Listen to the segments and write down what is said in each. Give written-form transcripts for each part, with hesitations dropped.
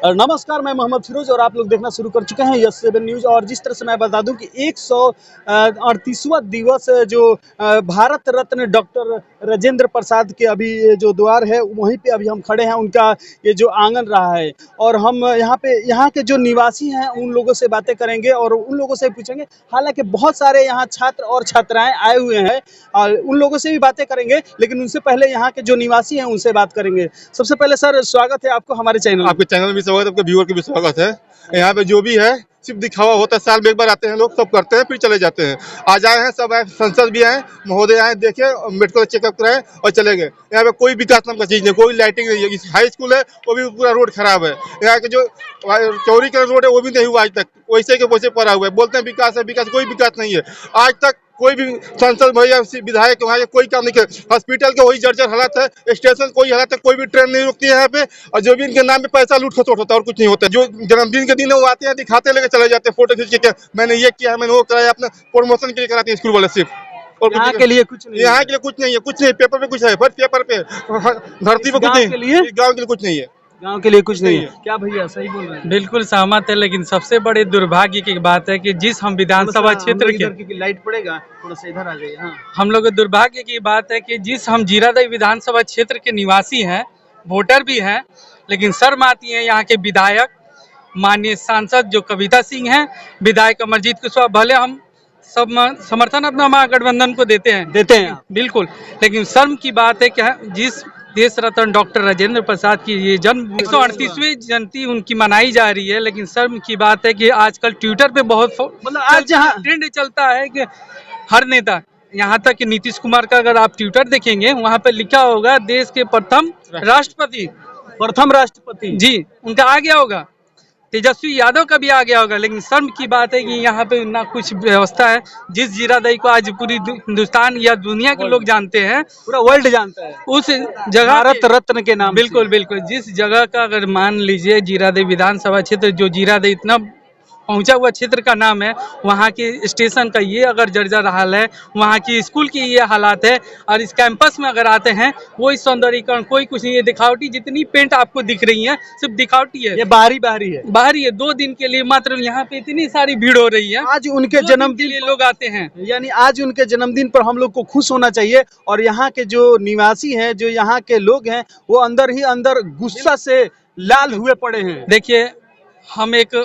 नमस्कार, मैं मोहम्मद फिरोज और आप लोग देखना शुरू कर चुके हैं यस7 न्यूज़। और जिस तरह से मैं बता दूं कि 138वां दिवस जो भारत रत्न डॉक्टर राजेंद्र प्रसाद के अभी जो द्वार है वहीं पे अभी हम खड़े हैं। उनका ये जो आंगन रहा है और हम यहाँ के जो निवासी हैं उन लोगों से बातें करेंगे और उन लोगों से पूछेंगे। हालांकि बहुत सारे यहाँ छात्र और छात्राएं आए हुए हैं और उन लोगों से भी बातें करेंगे, लेकिन उनसे पहले यहाँ के जो निवासी हैं उनसे बात करेंगे। सबसे पहले सर, स्वागत है आपको हमारे चैनल। आपके चैनल में भी स्वागत है, आपके व्यूअर के भी स्वागत है। यहाँ पे जो भी है सिर्फ दिखावा होता है, साल में एक बार आते हैं लोग, सब करते हैं फिर चले जाते हैं। आज आए हैं, सब आए, संसद भी आए, महोदय आए, देखे मेडिकल चेकअप कराए और चले गए। यहाँ पे कोई विकास नाम का चीज नहीं, कोई लाइटिंग नहीं है। हाई स्कूल है वो भी पूरा रोड खराब है। यहाँ के जो चौरी का रोड है वो भी नहीं हुआ आज तक, वैसे के वैसे पड़ा हुआ है। बोलते हैं विकास है, विकास, कोई विकास नहीं है। आज तक कोई भी सांसद भैया विधायक वहाँ कोई काम नहीं किया। हॉस्पिटल के वही जर्जर हालत है, स्टेशन कोई हालत है, कोई भी ट्रेन नहीं रुकती है यहाँ पे। और जो भी इनके नाम पे पैसा लूट खसोट होता है और कुछ नहीं होता। जो जन्मदिन के दिन है वो आते हैं, दिखाते लेके चले जाते हैं, फोटो खींच के मैंने ये किया है, मैंने वो कराया, अपना प्रमोशन के लिए कराते हैं स्कूल वाले सिर्फ। और यहाँ के लिए कुछ नहीं, यहाँ के लिए कुछ नहीं है, कुछ नहीं। पेपर पे कुछ है, बस पेपर पे, धरती पे कुछ नहीं। गाँव के लिए कुछ नहीं है, गांव के लिए कुछ नहीं है। क्या भैया सही बोल रहे हैं? बिल्कुल सहमत है, लेकिन सबसे बड़े दुर्भाग्य की बात है कि जिस हम विधानसभा क्षेत्र के लाइट पड़ेगा, थोड़ा सा इधर आ जाइए। हाँ, हम लोग दुर्भाग्य की बात है कि जिस हम जीरादेई विधानसभा क्षेत्र के निवासी हैं, वोटर भी हैं, लेकिन शर्म आती है यहाँ के विधायक माननीय सांसद जो कविता सिंह हैं, विधायक अमरजीत कुशवाहा। भले हम सब समर्थन अपना महागठबंधन को देते हैं बिल्कुल, लेकिन शर्म की बात है कि जिस देश रत्न डॉक्टर राजेंद्र प्रसाद की ये जन्म 138वीं जयंती उनकी मनाई जा रही है, लेकिन शर्म की बात है कि आजकल ट्विटर पे बहुत मतलब आज जहाँ ट्रेंड चलता है कि हर नेता, यहाँ तक कि नीतीश कुमार का अगर आप ट्विटर देखेंगे वहाँ पे लिखा होगा देश के प्रथम राष्ट्रपति जी, उनका आ गया होगा। तेजस्वी यादव का भी आ गया होगा, लेकिन शर्म की बात है कि यहाँ पे ना कुछ व्यवस्था है। जिस जीरादेई को आज पूरी हिंदुस्तान या दुनिया के लोग जानते हैं, पूरा वर्ल्ड जानता है, उस जगह भारत रत्न के नाम। बिल्कुल बिल्कुल, जिस जगह का अगर मान लीजिए जीरादेई विधानसभा क्षेत्र, जो जीरादेई इतना पहुंचा हुआ क्षेत्र का नाम है, वहाँ के स्टेशन का ये अगर जर्जर हाल है, वहाँ की स्कूल की ये हालात है, और इस कैंपस में अगर आते हैं कोई सौंदर्यीकरण, कोई कुछ नहीं है। दिखावटी जितनी पेंट आपको दिख रही है सिर्फ दिखावटी है, ये बाहरी है। 2 दिन के लिए मात्र यहाँ पे इतनी सारी भीड़ हो रही है। आज उनके जन्मदिन के लिए लोग आते हैं, यानी आज उनके जन्मदिन पर हम लोग को खुश होना चाहिए। और यहाँ के जो निवासी हैं, जो यहाँ के लोग हैं, वो अंदर ही अंदर गुस्सा से लाल हुए पड़े हैं। देखिए, हम एक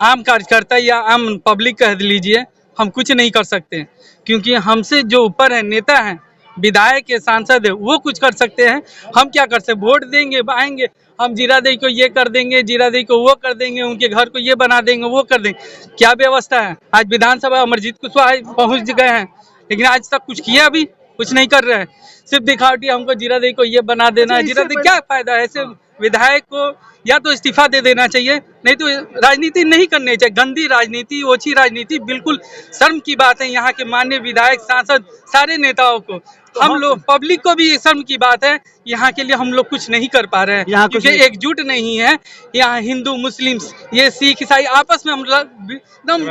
आम कार्यकर्ता या आम पब्लिक कह लीजिए, हम कुछ नहीं कर सकते, क्योंकि हमसे जो ऊपर है, नेता हैं, विधायक है, सांसद है, वो कुछ कर सकते हैं। हम क्या कर सकते? वोट देंगे, आएंगे, हम जीरादेई को ये कर देंगे, जीरादेई को वो कर देंगे, उनके घर को ये बना देंगे, वो कर देंगे। क्या व्यवस्था है? आज विधानसभा अमरजीत कुशवाहा पहुंच गए हैं, लेकिन आज तक कुछ किया भी कुछ नहीं कर रहे हैं, सिर्फ दिखावटी। हमको जीरादेई को ये बना देना है। जीरादेई क्या फायदा है? ऐसे विधायक को या तो इस्तीफा दे देना चाहिए, नहीं तो राजनीति नहीं करनी चाहिए। गंदी राजनीति, ओछी राजनीति, बिल्कुल शर्म की बात है। यहाँ के माननीय विधायक, सांसद, सारे नेताओं को, हम लोग पब्लिक को भी शर्म की बात है। यहाँ के लिए हम लोग कुछ नहीं कर पा रहे हैं, क्योंकि एकजुट नहीं है। यहाँ हिंदू, मुस्लिम, ये सिख, ईसाई आपस में हम एकदम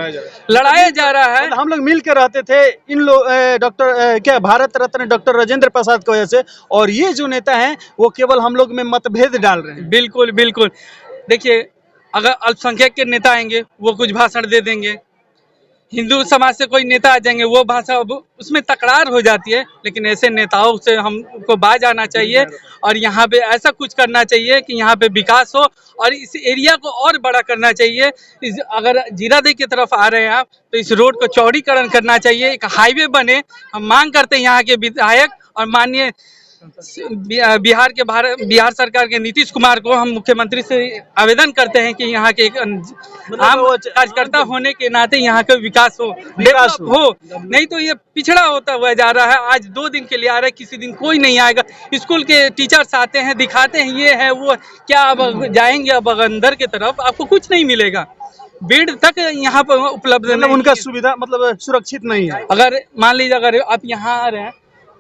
लड़ाया जा रहा है। हम लोग मिल के रहते थे इन लोग डॉक्टर भारत रत्न डॉक्टर राजेंद्र प्रसाद की वजह से, और ये जो नेता हैं वो केवल हम लोग में मतभेद डाल रहे हैं। बिल्कुल बिल्कुल। देखिए, अगर अल्पसंख्यक के नेता आएंगे वो कुछ भाषण दे देंगे, हिंदू समाज से कोई नेता आ जाएंगे वो भाषा, उसमें तकरार हो जाती है। लेकिन ऐसे नेताओं से हमको बाज आना चाहिए और यहाँ पे ऐसा कुछ करना चाहिए कि यहाँ पे विकास हो और इस एरिया को और बड़ा करना चाहिए। अगर जीरादेई की तरफ आ रहे हैं आप, तो इस रोड को चौड़ीकरण करना चाहिए, एक हाईवे बने। हम मांग करते हैं यहाँ के विधायक और माननीय बिहार सरकार के नीतीश कुमार को, हम मुख्यमंत्री से आवेदन करते हैं कि यहाँ के एक आम कार्यकर्ता होने के नाते यहाँ का विकास हो, नहीं तो ये पिछड़ा होता हुआ जा रहा है। आज 2 दिन के लिए आ रहा है, किसी दिन कोई नहीं आएगा। स्कूल के टीचर्स आते हैं, दिखाते हैं ये है वो, क्या अब जाएंगे अब अंदर की तरफ, आपको कुछ नहीं मिलेगा। बेड तक यहाँ पर उपलब्ध नहीं, उनका सुविधा मतलब सुरक्षित नहीं है। अगर मान लीजिए अगर आप यहाँ आ रहे हैं,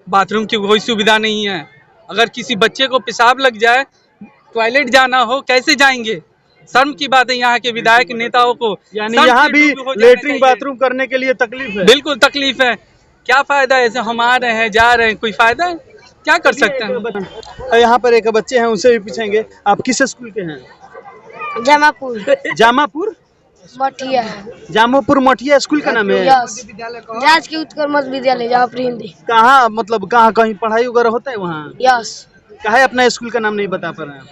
बाथरूम की कोई सुविधा नहीं है। अगर किसी बच्चे को पेशाब लग जाए, टॉयलेट जाना हो, कैसे जाएंगे? शर्म की बात है यहाँ के विधायक नेताओं को। यानी यहाँ भी लेटरिन बाथरूम करने के लिए तकलीफ है। बिल्कुल तकलीफ है। क्या फायदा है? ऐसे हम आ रहे हैं, जा रहे हैं, कोई फायदा है? क्या कर सकते हैं? यहाँ पर एक बच्चे हैं, उनसे भी पूछेंगे, आप किस स्कूल के हैं? जमापुर जामापुर मठिया जामापुर मठिया स्कूल का नाम है। यस राजकीय उत्तर मध्य विद्यालय जमापुर हिंदी। कहाँ मतलब कहाँ कहीं पढ़ाई वगैरह होता है वहाँ? यस काहे अपना स्कूल का नाम नहीं बता पा रहे हैं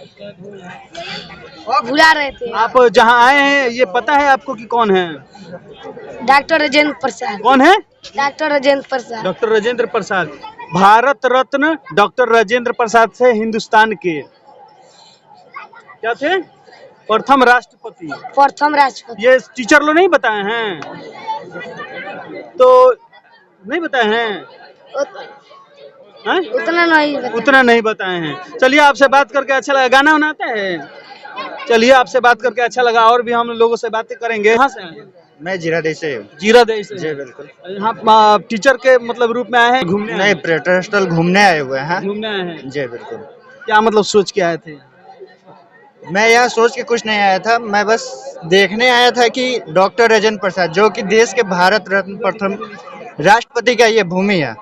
भुला रहे थे। आप जहाँ आए हैं ये पता है आपको कि कौन है? डॉक्टर राजेंद्र प्रसाद। कौन है? Doctor Rajendra Prasad. Doctor Rajendra Prasad, Bharat Ratna doctor Rajendra Prasad से हिंदुस्तान के क्या थे? प्रथम राष्ट्रपति। प्रथम राष्ट्रपति। ये टीचर लोग नहीं बताए हैं तो नहीं बताए हैं? हैं? उतना नहीं बता। उतना नहीं बताए हैं। चलिए आपसे बात करके अच्छा लगा। गाना बनाते हैं? चलिए आपसे बात करके अच्छा लगा और भी हम लोगों से बातें करेंगे। कहाँ से हैं? मैं जीरादेई से हूँ। जीरादेई से। जी बिल्कुल। यहाँ टीचर के मतलब रूप में आए हैं घूमने? नहीं, पर्यटन स्थल घूमने आए हुए हैं। घूमने आए हैं। जी बिल्कुल। क्या मतलब सोच के आए थे? मैं यहाँ सोच के कुछ नहीं आया था, मैं बस देखने आया था कि डॉक्टर राजेंद्र प्रसाद जो कि देश के भारत रत्न प्रथम राष्ट्रपति का ये भूमि है,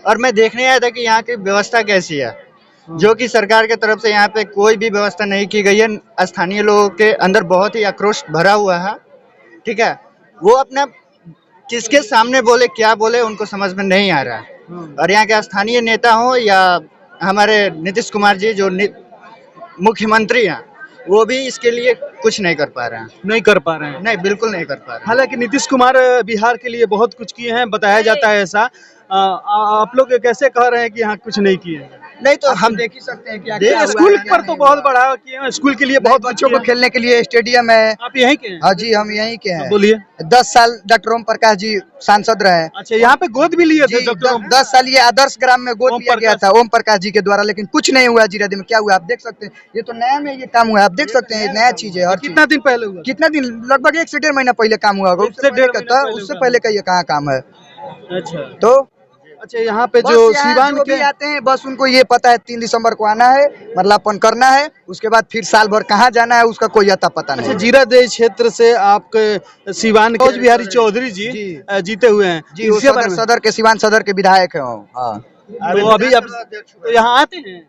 और मैं देखने आया था कि यहाँ की व्यवस्था कैसी है, जो कि सरकार के तरफ से यहाँ पे कोई भी व्यवस्था नहीं की गई है। स्थानीय लोगों के अंदर बहुत ही आक्रोश भरा हुआ है। ठीक है, वो अपना किसके सामने बोले क्या बोले उनको समझ में नहीं आ रहा है। और यहाँ के स्थानीय नेता हो या हमारे नीतीश कुमार जी जो मुख्यमंत्री हैं, वो भी इसके लिए कुछ नहीं कर पा रहे हैं। नहीं कर पा रहे हैं? नहीं, बिल्कुल नहीं कर पा रहे हैं। हालांकि नीतीश कुमार बिहार के लिए बहुत कुछ किए हैं, बताया जाता है ऐसा। आप लोग कैसे कह रहे हैं कि यहाँ कुछ नहीं किए? नहीं तो हम देख ही सकते हैं क्या स्कूल पर तो बहुत बढ़ावा किए हैं, स्कूल के लिए बहुत बच्चों को खेलने के लिए स्टेडियम है। आप यहीं के हैं? हाँ जी, हम यहीं के हैं। बोलिए। 10 साल डॉक्टर ओम प्रकाश जी सांसद रहे। अच्छा, यहाँ पे गोद भी लिए थे डॉक्टर? 10 साल ये आदर्श ग्राम में गोद लिया गया था ओम प्रकाश जी के द्वारा, लेकिन कुछ नहीं हुआ। जीरादेई में क्या हुआ आप देख सकते हैं। ये तो नया में ये काम हुआ है, आप देख सकते हैं। नया चीज है। कितना दिन पहले हुआ? कितना दिन? लगभग 1 से 1.5 महीना पहले काम हुआ होगा। उससे पहले का ये कहाँ काम है? अच्छा तो अच्छा, यहाँ पे जो सिवान के आते हैं बस उनको ये पता है 3 दिसंबर को आना है, मरलापन करना है, उसके बाद फिर साल भर कहाँ जाना है उसका कोई अता पता नहीं। अच्छा, जीरादेई क्षेत्र से आपके सिवान के बिहारी चौधरी जी जीते हुए हैं जी, वो सदर के सिवान सदर के विधायक है। हाँ, तो अभी अब तो यहाँ आते हैं?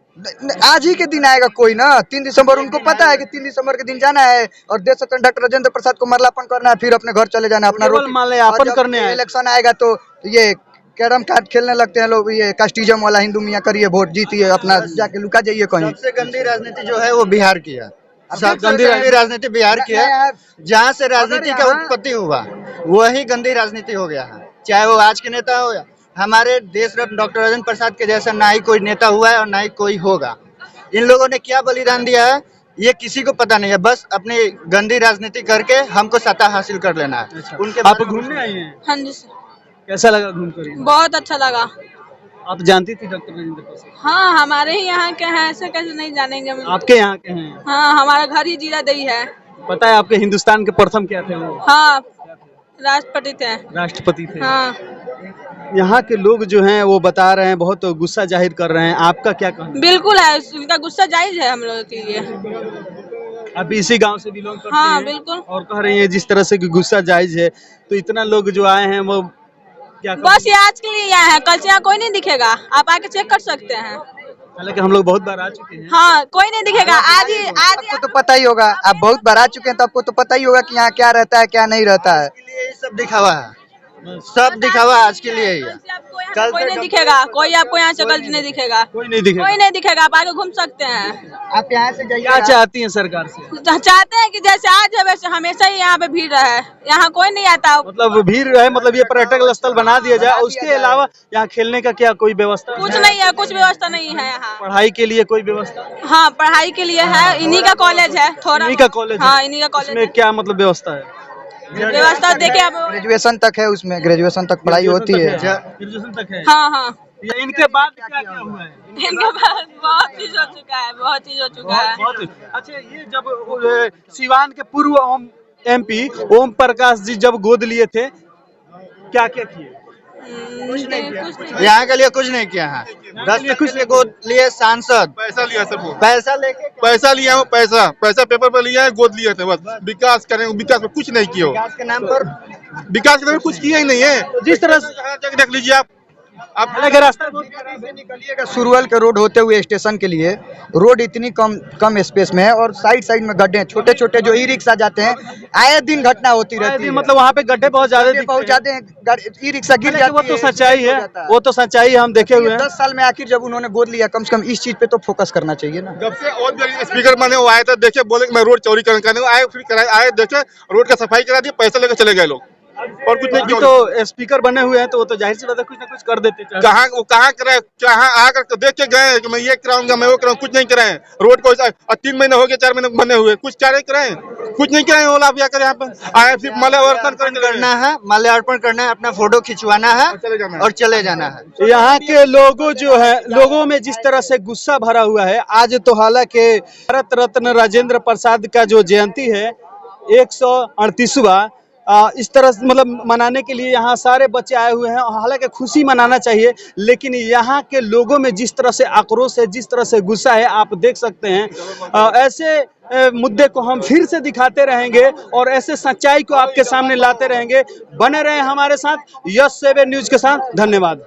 आज ही के दिन आएगा कोई ना। 3 दिसंबर उनको पता है कि 3 दिसंबर के दिन जाना है और देश रत्न डॉक्टर राजेंद्र प्रसाद को मरलापन करना है, फिर अपने घर चले जाना अपना माल्यार्पण करने आए। इलेक्शन आएगा तो ये कैरम कार्ड खेलने लगते हैं लोग। ये कास्टिज्म वाला हिंदू मियाँ करिए, वोट जीतिए, अपना जाके लुका जाइए कहीं। सबसे गंदी राजनीति जो है वो बिहार की है। सबसे गंदी राजनीति बिहार की है। जहाँ से राजनीति का उत्पत्ति हुआ वही गंदी राजनीति हो गया है। चाहे वो आज के नेता हो या हमारे देश रत्न डॉक्टर राजेंद्र प्रसाद के जैसा ना ही कोई नेता हुआ है और ना ही कोई होगा। इन लोगों ने क्या बलिदान दिया है ये किसी को पता नहीं है। बस अपनी गंदी राजनीति करके हमको सत्ता हासिल कर लेना है। अच्छा, उनके आप घूमने आई हैं? हाँ जी सर। कैसा लगा घूमकर? बहुत अच्छा लगा। आप जानती थी डॉक्टर राजेंद्र प्रसाद? हाँ, हमारे ही यहाँ के हैं, ऐसे कैसे नहीं जानेंगे हम। आपके यहाँ के हैं? हाँ, हमारा घर ही जीरादेई है। पता है आपके हिंदुस्तान के प्रथम क्या थे वो? हाँ, राष्ट्रपति थे। राष्ट्रपति थे। हाँ। यहाँ के लोग जो हैं वो बता रहे हैं, बहुत गुस्सा जाहिर कर रहे हैं। आपका क्या कहना? बिल्कुल है, उनका गुस्सा जायज है हम लोगों के लिए। आप इसी गांव से बिलोंग करते हैं? हाँ बिल्कुल। और कह रही है जिस तरह से कि गुस्सा जायज है, तो इतना लोग जो आए हैं वो क्या बस ये आज के लिए आए हैं, कल से यहाँ कोई नहीं दिखेगा। आप आके चेक कर सकते हैं। हालांकि हम लोग बहुत बार आ चुके हैं। हाँ, कोई नहीं दिखेगा। आज ही आपको तो पता ही होगा, आप बहुत बार आ चुके हैं तो आपको तो पता ही होगा कि यहाँ क्या रहता है क्या नहीं रहता है। सब दिखावा है, सब दिखावा आज के लिए ही है। कल कोई नहीं दिखेगा, कोई आपको यहाँ से कल नहीं दिखेगा। कोई नहीं दिखेगा? कोई नहीं दिखेगा, आप आगे घूम सकते हैं। आप यहाँ से जाइए। क्या चाहती हैं सरकार से? चाहते हैं कि जैसे आज है वैसे हमेशा ही यहाँ पे भीड़ रहे। यहाँ कोई नहीं आता। मतलब भीड़ है, मतलब ये पर्यटक स्थल बना दिया जाए। उसके अलावा यहाँ खेलने का क्या कोई व्यवस्था? कुछ नहीं है, कुछ व्यवस्था नहीं है यहाँ। पढ़ाई के लिए कोई व्यवस्था? हाँ, पढ़ाई के लिए है, इन्हीं का कॉलेज है। थोड़ा इन्हीं का कॉलेज? हाँ, इन्हीं का कॉलेज। में क्या मतलब व्यवस्था है? व्यवस्था देखिए आप। ग्रेजुएशन तक है उसमें, ग्रेजुएशन तक पढ़ाई होती है। ग्रेजुएशन तक है? हाँ हाँ। इनके बाद क्या क्या हुआ है? इनके बाद बहुत चीज हो चुका है, बहुत चीज हो चुका है। अच्छा, ये जब सिवान के पूर्व MP ओम प्रकाश जी जब गोद लिए थे, क्या क्या किए? कुछ नहीं। यहाँ के लिए कुछ नहीं किया है। 10 कुछ गोद लिए सांसद, पैसा लिया सब, पैसा लेके पैसा लिया हूँ, पैसा पेपर पर लिया है, गोद लिए थे बस। विकास करेंगे, विकास में कुछ नहीं किया। विकास के नाम पर विकास के नाम पर कुछ किया ही नहीं है। जिस तरह से जाके देख लीजिए आप, आप हालांकि रास्ता बहुत से निकलिएगा सुरवल के रोड होते हुए स्टेशन के लिए, रोड इतनी कम स्पेस में है और साइड में गड्ढे हैं, छोटे छोटे जो ई रिक्शा जाते हैं, आए दिन घटना होती रहती है। मतलब वहाँ पे गड्ढे बहुत ज्यादा दिखते बहुत हैं। जाते हैं, ई रिक्शा गिर जाती है। वो तो सच्चाई है, वो तो सच्चाई हम देखे हुए हैं। 10 साल में आखिर जब उन्होंने गोद लिया, कम से कम इस चीज पे तो फोकस करना चाहिए ना। जब से और भी स्पीकर बने वो आए थे, देखे बोले कि मैं रोड चौड़ीकरण करने आए, फिर कराए आए, देखे रोड का सफाई करा दिए, पैसे लेकर चले गए लोग और कुछ नहीं अभी किया। तो स्पीकर बने हुए हैं तो वो तो जाहिर सी बात है कुछ ना कुछ कर देते हैं। कहाँ कराए, कहाँ आकर देख के गए कि मैं ये कराऊंगा, मैं वो कराऊंगा, कुछ नहीं कराए। रोड को 3 महीने हो गए, 4 महीने बने हुए, कुछ क्या नहीं कराए, कुछ नहीं कराए। ओला क्या करे यहाँ पे आए, सिर्फ माल्यार्पण करना है, माल्यार्पण करना है, अपना फोटो खिंचवाना है और चले जाना है। यहाँ के लोगों जो है, लोगों में जिस तरह से गुस्सा भरा हुआ है आज, तो हालांकि भारत रत्न राजेंद्र प्रसाद का जो जयंती है 138वां, इस तरह से मतलब मनाने के लिए यहाँ सारे बच्चे आए हुए हैं। हालांकि खुशी मनाना चाहिए, लेकिन यहाँ के लोगों में जिस तरह से आक्रोश है, जिस तरह से गुस्सा है, आप देख सकते हैं। ऐसे मुद्दे को हम फिर से दिखाते रहेंगे और ऐसे सच्चाई को आपके सामने लाते रहेंगे। बने रहे हमारे साथ, यस 7 न्यूज के साथ। धन्यवाद।